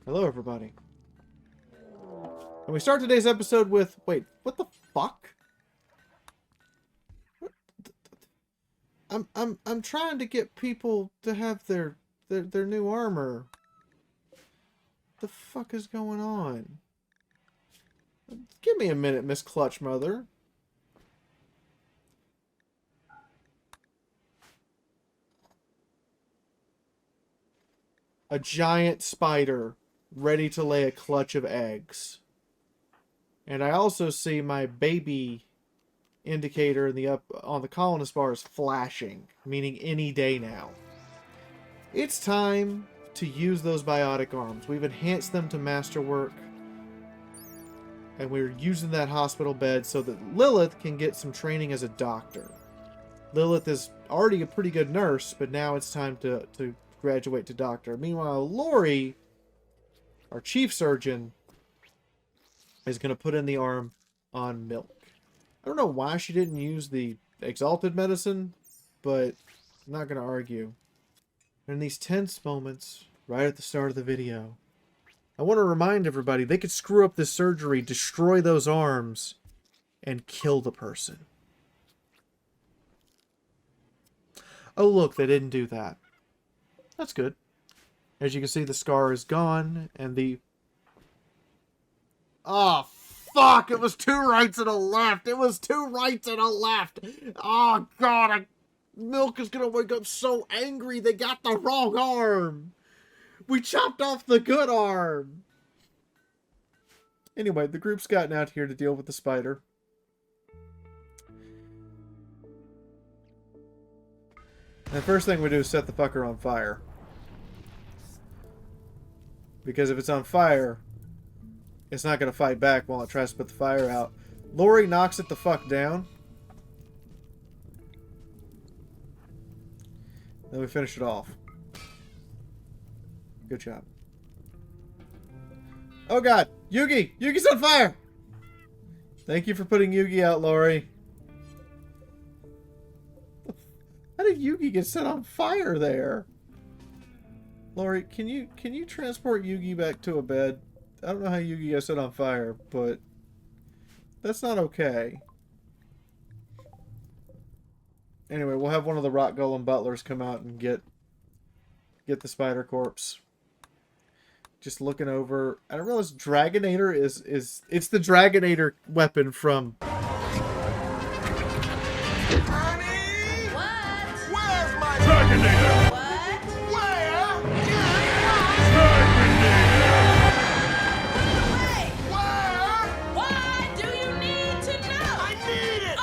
Hello, everybody. And we start today's episode with... Wait, what the fuck? What I'm trying to get people to have their new armor. What the fuck is going on? Give me a minute, Miss Clutch Mother. A giant spider ready to lay a clutch of eggs. And I also see my baby indicator in the on the colonist bar is flashing, meaning any day now. It's time to use those biotic arms. We've enhanced them to masterwork. And we're using that hospital bed so that Lilith can get some training as a doctor. Lilith is already a pretty good nurse, but now it's time to graduate to doctor. Meanwhile, Lori, our chief surgeon, is going to put in the arm on Milk. I don't know why she didn't use the exalted medicine, but I'm not going to argue. In these tense moments, right at the start of the video, I want to remind everybody they could screw up this surgery, destroy those arms, and kill the person. Oh look, they didn't do that. That's good. As you can see, the scar is gone, and the... Oh, fuck! It was two rights and a left! It was two rights and a left! Oh, God! Milk is gonna wake up so angry they got the wrong arm! We chopped off the good arm! Anyway, the group's gotten out here to deal with the spider. And the first thing we do is set the fucker on fire. Because if it's on fire, it's not going to fight back while it tries to put the fire out. Lori knocks it the fuck down. Then we finish it off. Good job. Oh god! Yugi! Yugi's on fire! Thank you for putting Yugi out, Lori. How did Yugi get set on fire there? Lori, can you transport Yugi back to a bed? I don't know how Yugi got set on fire, but that's not okay. Anyway, we'll have one of the rock golem butlers come out and get the spider corpse. Just looking over. I don't realize Dragonator is it's the Dragonator weapon from... Honey! What? Where's my Dragonator? What? Where? Dragonator! Wait! Where? Why do you need to know? I need it!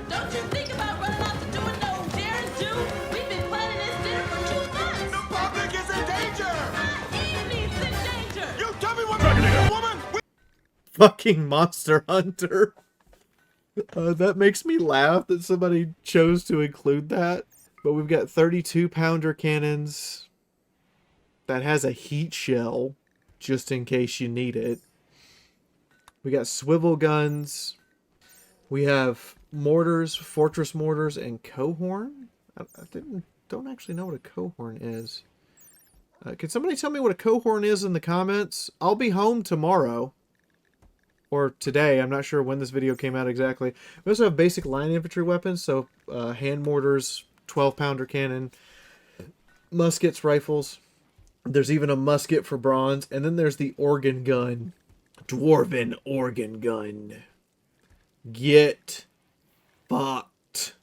Don't you think about running off to doing no dares do? We've been planning this dinner for 2 months! The public is in danger! Evening's in danger! You tell me what Dragonator, woman! Fucking Monster Hunter. That makes me laugh that somebody chose to include that. But we've got 32-pounder cannons that has a heat shell, just in case you need it. We got swivel guns. We have mortars, fortress mortars, and cohorn. I don't actually know what a cohorn is. Can somebody tell me what a cohorn is in the comments? I'll be home tomorrow. Or today, I'm not sure when this video came out exactly. We also have basic line infantry weapons, so hand mortars, 12-pounder cannon, muskets, rifles. There's even a musket for bronze, and then there's the organ gun. Dwarven organ gun. Get fucked.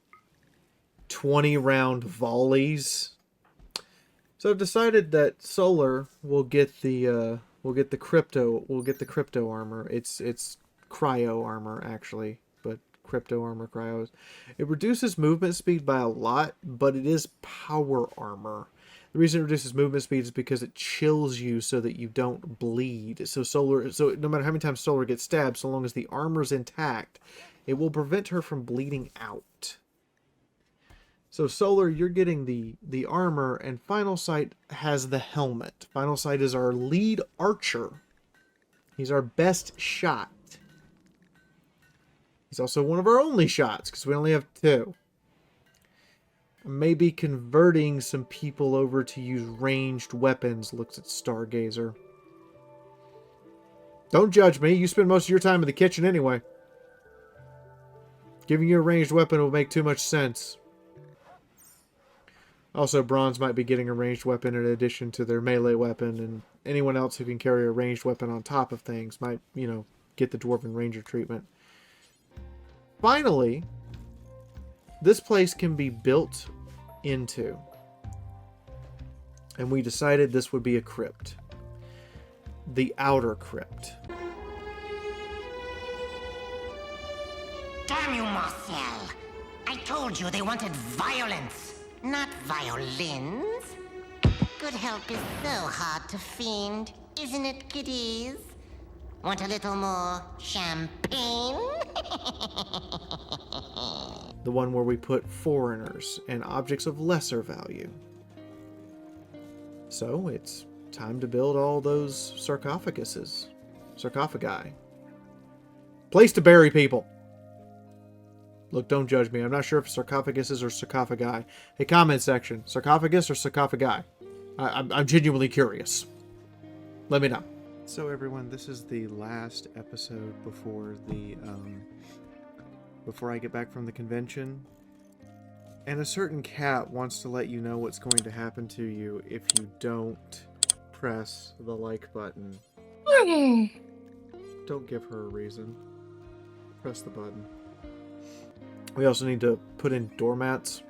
20-round volleys. So I've decided that Solar will get the... We'll get the crypto armor. It's cryo armor actually, but crypto armor cryos. It reduces movement speed by a lot, but it is power armor. The reason it reduces movement speed is because it chills you so that you don't bleed. So no matter how many times Solar gets stabbed, so long as the armor's intact, it will prevent her from bleeding out. So Solar, you're getting the armor, and Final Sight has the helmet. Final Sight is our lead archer. He's our best shot. He's also one of our only shots, because we only have 2. Maybe converting some people over to use ranged weapons, looks at Stargazer. Don't judge me. You spend most of your time in the kitchen anyway. Giving you a ranged weapon will make too much sense. Also, bronze might be getting a ranged weapon in addition to their melee weapon, and anyone else who can carry a ranged weapon on top of things might, you know, get the Dwarven Ranger treatment. Finally, this place can be built into. And we decided this would be a crypt. The outer crypt. Damn you, Marcel! I told you they wanted violence, not violins. Good help is so hard to find, isn't it, kiddies? Want a little more champagne? The one where we put foreigners and objects of lesser value. So it's time to build all those sarcophaguses. Sarcophagi. Place to bury people. Look, don't judge me. I'm not sure if sarcophaguses or sarcophagi. Hey, comment section. Sarcophagus or sarcophagi? I'm genuinely curious. Let me know. So everyone, this is the last episode before the before I get back from the convention. And a certain cat wants to let you know what's going to happen to you if you don't press the like button. Don't give her a reason. Press the button. We also need to put in doormats.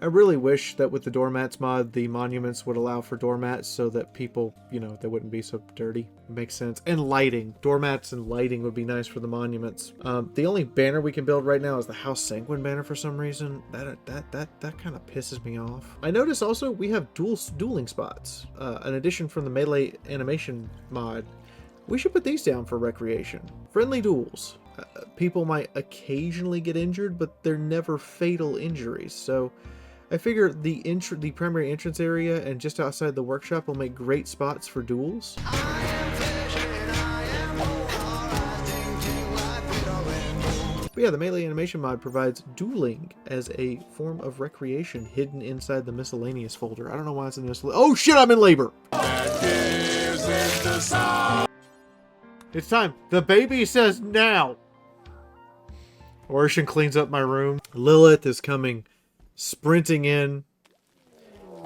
I really wish that with the doormats mod, the monuments would allow for doormats so that people, you know, they wouldn't be so dirty. It makes sense. And lighting. Doormats and lighting would be nice for the monuments. The only banner we can build right now is the House Sanguine banner for some reason. That kind of pisses me off. I notice also we have dueling spots. An addition from the melee animation mod. We should put these down for recreation. Friendly duels. People might occasionally get injured, but they're never fatal injuries. So I figure the primary entrance area and just outside the workshop will make great spots for duels. But yeah, the melee animation mod provides dueling as a form of recreation hidden inside the miscellaneous folder. I don't know why it's in the miscellaneous. Oh shit, I'm in labor! It's time. The baby says now. Orshin cleans up my room. Lilith is coming sprinting in.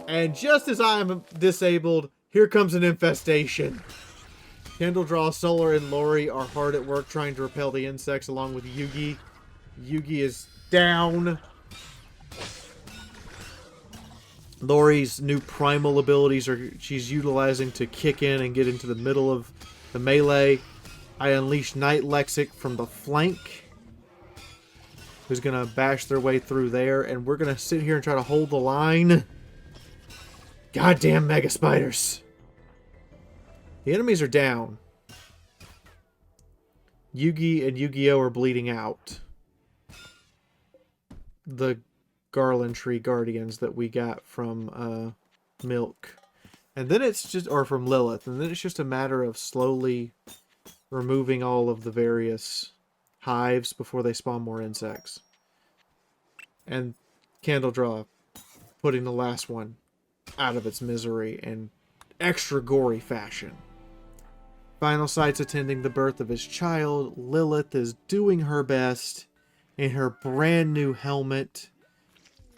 And just as I am disabled, here comes an infestation. Candledraw, Solar, and Lori are hard at work trying to repel the insects along with Yugi. Yugi is down. Lori's new primal abilities she's utilizing to kick in and get into the middle of the melee. I unleash Night Lexic from the flank, who's going to bash their way through there, and we're going to sit here and try to hold the line. Goddamn mega spiders. The enemies are down. Yugi and Yu-Gi-Oh! Are bleeding out. The Garland Tree Guardians that we got from Milk. And then it's just, or from Lilith, and then it's just a matter of slowly removing all of the various hives before they spawn more insects. And Candledraw putting the last one out of its misery in extra gory fashion. Final Sight's attending the birth of his child. Lilith is doing her best in her brand new helmet.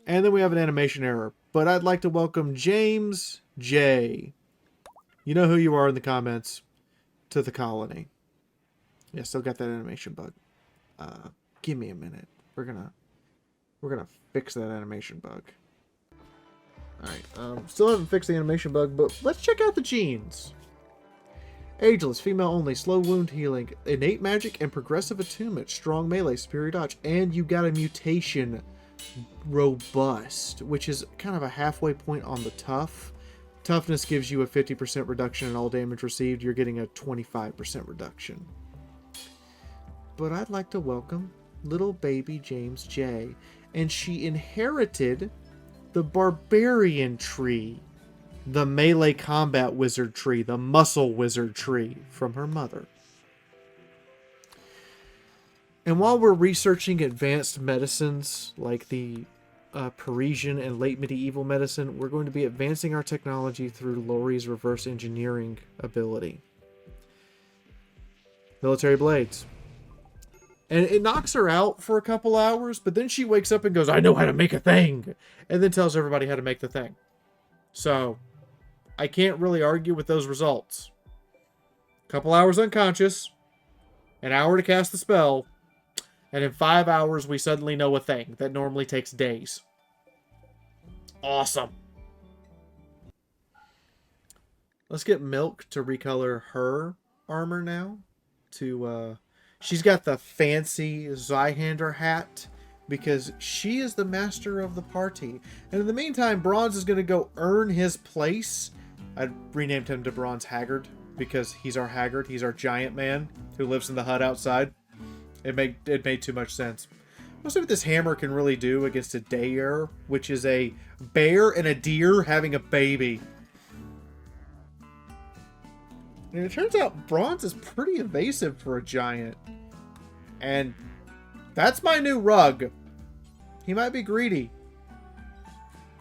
And then we have an animation error. But I'd like to welcome James J. You know who you are in the comments. To the colony. Yeah, still got that animation bug. Give me a minute. We're gonna fix that animation bug. Alright, still haven't fixed the animation bug, but let's check out the genes. Ageless, female only, slow wound healing, innate magic, and progressive attunement, strong melee, superior dodge, and you got a mutation, robust, which is kind of a halfway point on the tough. Toughness gives you a 50% reduction in all damage received. You're getting a 25% reduction. But I'd like to welcome little baby James J. And she inherited the Barbarian tree, the melee combat wizard tree, the muscle wizard tree from her mother. And while we're researching advanced medicines like the Parisian and late medieval medicine, we're going to be advancing our technology through Lori's reverse engineering ability. military blades. And it knocks her out for a couple hours, but then she wakes up and goes, I know how to make a thing. And then tells everybody how to make the thing. So, I can't really argue with those results. A couple hours unconscious, an hour to cast the spell, and in 5 hours we suddenly know a thing that normally takes days. Awesome. Let's get Milk to recolor her armor now. She's got the fancy Zweihander hat because she is the master of the party. And in the meantime, Bronze is going to go earn his place. I renamed him to Bronze Haggard because he's our Haggard. He's our giant man who lives in the hut outside. It made too much sense. Let's see what this hammer can really do against a dare, which is a bear and a deer having a baby. And it turns out Bronze is pretty evasive for a giant. And that's my new rug. He might be greedy,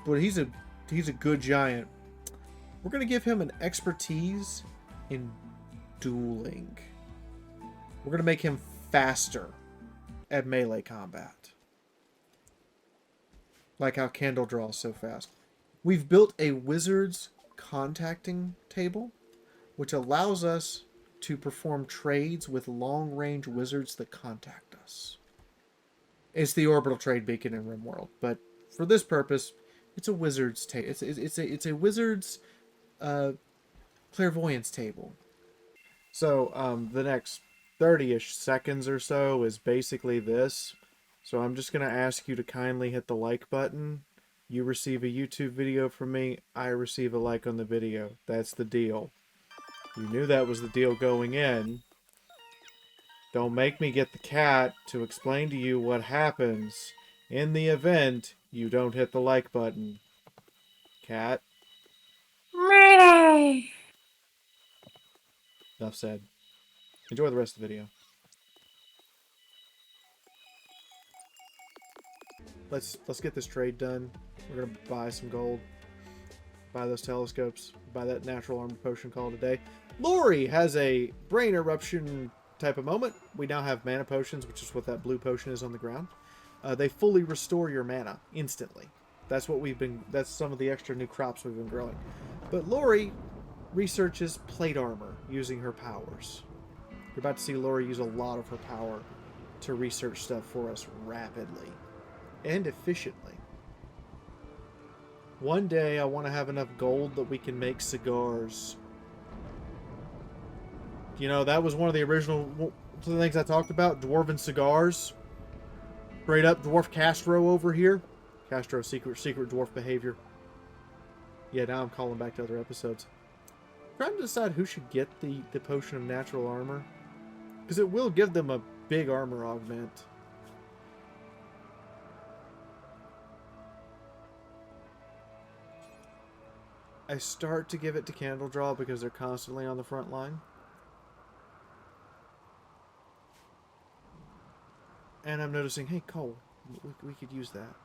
but he's a good giant. We're going to give him an expertise in dueling. We're going to make him faster at melee combat. Like how Candle draws so fast. We've built a wizard's contacting table, which allows us to perform trades with long-range wizards that contact us. It's the orbital trade beacon in Rimworld, but for this purpose, it's a wizard's table. It's a wizard's clairvoyance table. So the next 30-ish seconds or so is basically this. So I'm just going to ask you to kindly hit the like button. You receive a YouTube video from me. I receive a like on the video. That's the deal. You knew that was the deal going in. Don't make me get the cat to explain to you what happens in the event you don't hit the like button. Cat. Mayday! Enough said. Enjoy the rest of the video. Let's get this trade done. We're gonna buy some gold. Buy those telescopes. Buy that natural armor potion called a day. Lori has a brain eruption type of moment. We now have mana potions, which is what that blue potion is on the ground. They fully restore your mana instantly. That's some of the extra new crops we've been growing. But Lori researches plate armor using her powers. You're about to see Lori use a lot of her power to research stuff for us rapidly and efficiently. One day I want to have enough gold that we can make cigars. You know, that was one of the original things I talked about, dwarven cigars. Straight up Dwarf Castro over here. Castro, secret dwarf behavior. Yeah, now I'm calling back to other episodes. I'm trying to decide who should get the potion of natural armor. Because it will give them a big armor augment. I start to give it to Candle Draw because they're constantly on the front line. And I'm noticing, hey, Cole, we could use that.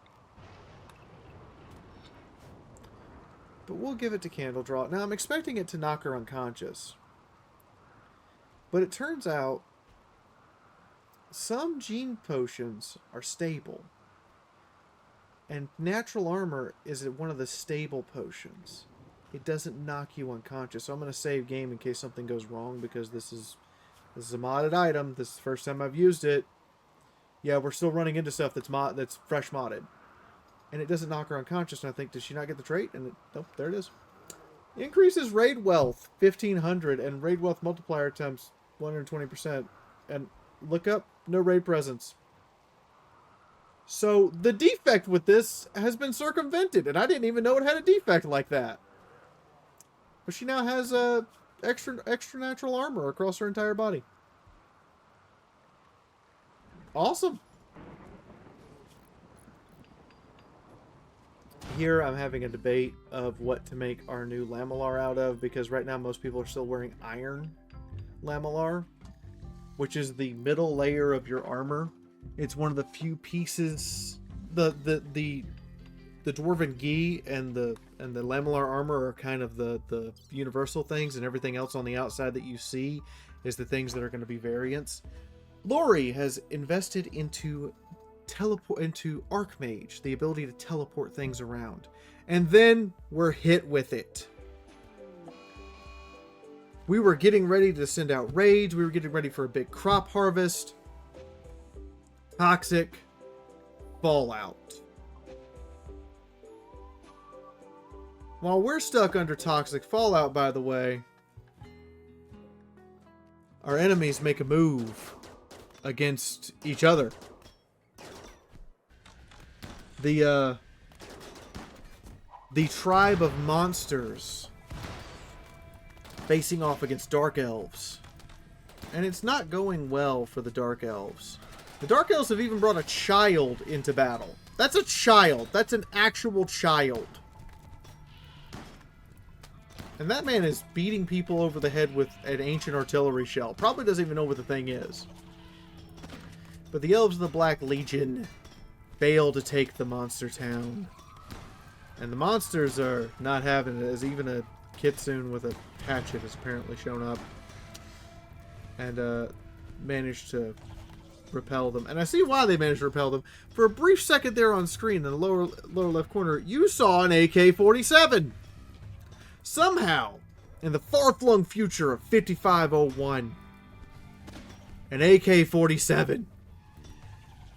But we'll give it to Candle Draw. Now, I'm expecting it to knock her unconscious. But it turns out some gene potions are stable. And natural armor is one of the stable potions. It doesn't knock you unconscious. So I'm going to save game in case something goes wrong because this is a modded item. This is the first time I've used it. Yeah, we're still running into stuff that's fresh modded. And it doesn't knock her unconscious. And I think, did she not get the trait? And nope, there it is. Increases raid wealth 1,500 and raid wealth multiplier times 120%. And look up, no raid presence. So the defect with this has been circumvented. And I didn't even know it had a defect like that. But she now has extra natural armor across her entire body. Awesome. Here I'm having a debate of what to make our new Lamellar out of, because right now most people are still wearing iron Lamellar, which is the middle layer of your armor. It's one of the few pieces, the the dwarven gi and the lamellar armor are kind of the universal things, and everything else on the outside that you see is the things that are going to be variants. Lori has invested into Archmage, the ability to teleport things around. And then we're hit with it. We were getting ready to send out raids. We were getting ready for a big crop harvest. Toxic fallout. While we're stuck under toxic fallout, by the way, our enemies make a move against each other. The tribe of monsters facing off against dark elves. And it's not going well for the dark elves. The dark elves have even brought a child into battle. That's a child. That's an actual child. And that man is beating people over the head with an ancient artillery shell. Probably doesn't even know what the thing is. But the elves of the Black Legion fail to take the monster town. And the monsters are not having it, as even a kitsune with a hatchet has apparently shown up. And managed to repel them. And I see why they managed to repel them. For a brief second there on screen in the lower left corner, you saw an AK-47. Somehow, in the far-flung future of 5501, an AK-47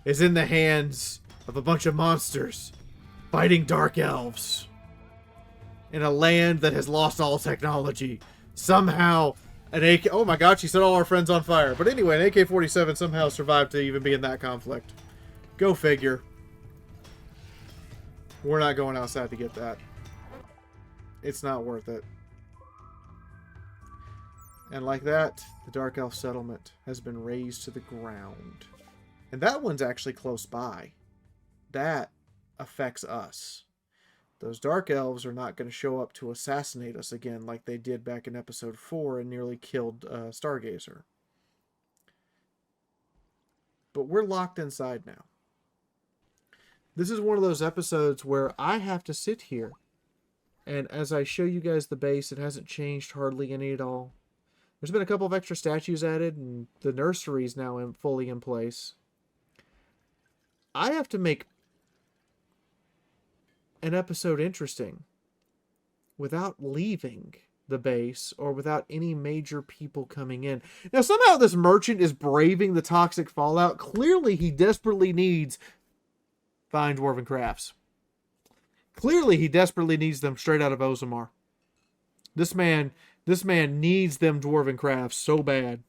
is in the hands of a bunch of monsters fighting dark elves in a land that has lost all technology. Somehow, an AK... Oh my god, she set all our friends on fire. But anyway, an AK-47 somehow survived to even be in that conflict. Go figure. We're not going outside to get that. It's not worth it. And like that, the Dark Elf settlement has been razed to the ground. And that one's actually close by. That affects us. Those Dark Elves are not going to show up to assassinate us again like they did back in episode 4 and nearly killed Stargazer. But we're locked inside now. This is one of those episodes where I have to sit here. And as I show you guys the base, it hasn't changed hardly any at all. There's been a couple of extra statues added, and the nursery is now fully in place. I have to make an episode interesting without leaving the base or without any major people coming in. Now, somehow this merchant is braving the toxic fallout. Clearly, he desperately needs fine dwarven crafts. Clearly, he desperately needs them straight out of Ozamar. This man needs them dwarven crafts so bad.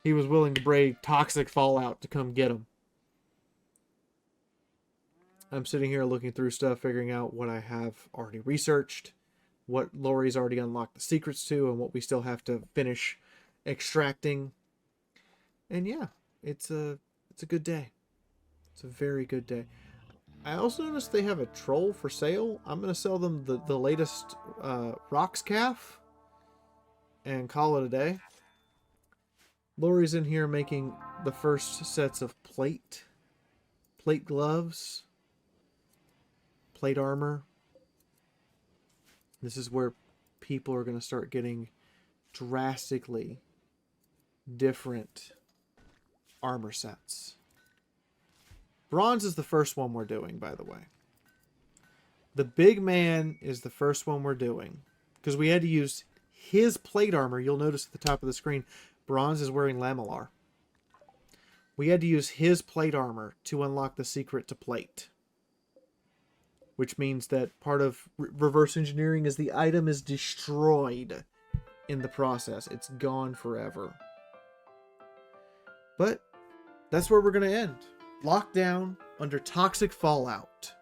He was willing to brave toxic fallout to come get them. I'm sitting here looking through stuff, figuring out what I have already researched, what Lori's already unlocked the secrets to, and what we still have to finish extracting. And yeah, it's a good day. It's a very good day. I also noticed they have a troll for sale. I'm going to sell them the latest Rocks Calf and call it a day. Lori's in here making the first sets of plate gloves, plate armor. This is where people are going to start getting drastically different armor sets. Bronze is the first one we're doing, by the way. The big man is the first one we're doing. Because we had to use his plate armor. You'll notice at the top of the screen, Bronze is wearing lamellar. We had to use his plate armor to unlock the secret to plate. Which means that part of reverse engineering is the item is destroyed in the process. It's gone forever. But that's where we're going to end. Locked down under toxic fallout.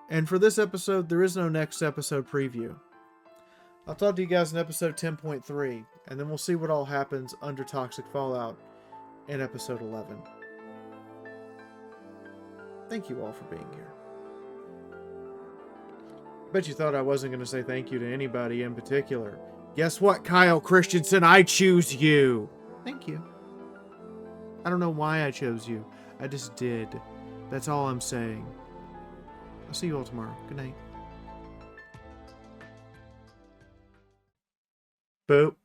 And for this episode, there is no next episode preview. I'll talk to you guys in episode 10.3, and then we'll see what all happens under toxic fallout in episode 11. Thank you all for being here. Bet you thought I wasn't going to say thank you to anybody in particular. Guess what, Kyle Christensen? I choose you. Thank you. I don't know why I chose you. I just did. That's all I'm saying. I'll see you all tomorrow. Good night. Boop.